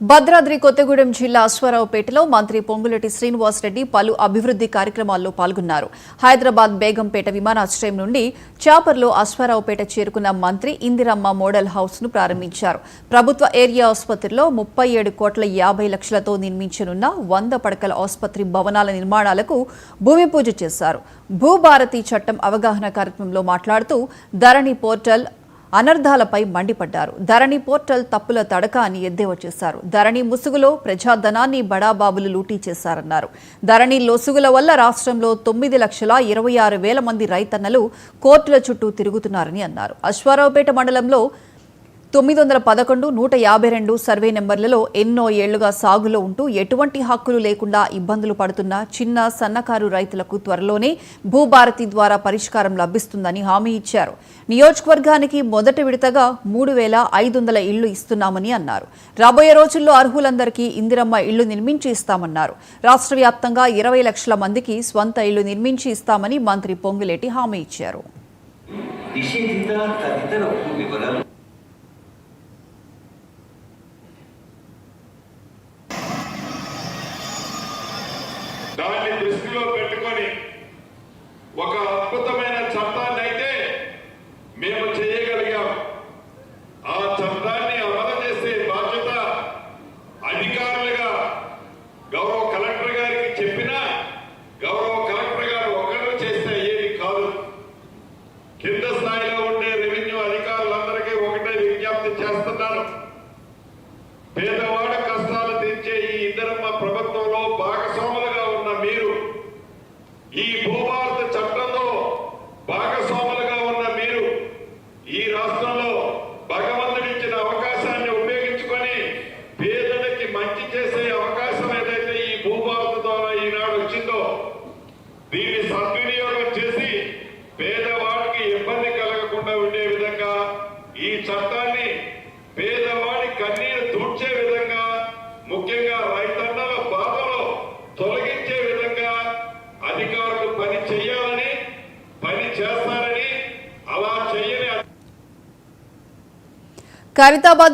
భద్రాద్రి కొత్తగూడెం జిల్లా అశ్వారావుపేటలో మంత్రి పొంగులేటి శ్రీనివాసరెడ్డి పలు అభివృద్ధి కార్యక్రమాల్లో పాల్గొన్నారు. హైదరాబాద్ బేగంపేట విమానాశ్రయం నుండి చాపర్లో అశ్వారావుపేట చేరుకున్న మంత్రి ఇందిరమ్మ మోడల్ హౌస్ ను ప్రారంభించారు. ప్రభుత్వ ఏరియా ఆసుపత్రిలో 37,50,00,000తో నిర్మించనున్న 100 పడకల ఆసుపత్రి భవనాల నిర్మాణాలకు భూమి పూజ చేశారు. భూభారతి చట్టం అవగాహన కార్యక్రమంలో మాట్లాడుతూ ధరణి పోర్టల్ అనర్ధాలపై మండిపడ్డారు. ధరణి పోర్టల్ తప్పుల తడక అని ఎద్దేవా చేశారు. ధరణి ముసుగులో ప్రజాధనాన్ని బడాబాబులు లూటీ చేశారన్నారు. ధరణి లొసుగుల వల్ల రాష్ట్రంలో 9,26,000 మంది రైతన్నలు కోర్టుల చుట్టూ తిరుగుతున్నారని అన్నారు. అశ్వారావుపేట మండలంలో 911, 152 సర్వే నెంబర్లలో ఎన్నో ఏళ్లుగా సాగులో ఉంటూ ఎటువంటి హక్కులు లేకుండా ఇబ్బందులు పడుతున్న చిన్న సన్నకారు రైతులకు త్వరలోనే భూభారతి ద్వారా పరిష్కారం లభిస్తుందని హామీ ఇచ్చారు. నియోజకవర్గానికి మొదటి విడతగా 3,500 ఇళ్లు ఇస్తున్నామని అన్నారు. రాబోయే రోజుల్లో అర్హులందరికీ ఇందిరమ్మ ఇళ్లు నిర్మించి ఇస్తామన్నారు. రాష్ట్ర వ్యాప్తంగా 20 లక్షల మందికి స్వంత ఇళ్లు నిర్మించి ఇస్తామని మంత్రి పొంగులేటి హామీ ఇచ్చారు. దాన్ని దృష్టిలో పెట్టుకొని ఒక అద్భుతమైన చట్టాన్ని అయితే మేము చేయగలిగాం. ఆ చట్టాన్ని అమలు చేసే బాధ్యత అధికారులుగా గౌరవ కలెక్టర్ గారికి చెప్పినా గౌరవ కలెక్టర్ గారు ఒకరు చేస్తే అయ్యేది కాదు. కింద స్థాయిలో ఉండే రెవెన్యూ అధికారులందరికీ ఒకటే విజ్ఞప్తి చేస్తున్నాను. పేదవాడ కష్టాలు తీర్చే ఈ ఇందిరమ్మ ప్రభుత్వంలో భాగస్వాములుగా ఉన్న మీరు, ఈ భూభారత చట్టంలో భాగస్వాములుగా ఉన్న మీరు ఈ రాష్ట్రంలో భగవంతుడిచ్చిన అవకాశాన్ని ఉపయోగించుకొని పేదలకి మంచి చేసే అవకాశం ఏదైతే ఈ భూభారత ద్వారా ఈనాడు వచ్చిందో దీన్ని సద్వినియోగం చేసి పేదవాడికి ఇబ్బంది కలగకుండా ఉండే విధంగా ఈ చట్టాన్ని పేదవాడి కన్నీరు తుడిచే విధంగా, ముఖ్యంగా రైతన్నల బాధలో తొలగించే విధంగా అధికారులు పని చేయాలని, పని చేస్తారని, అలా చేయని ఖైరతాబాద్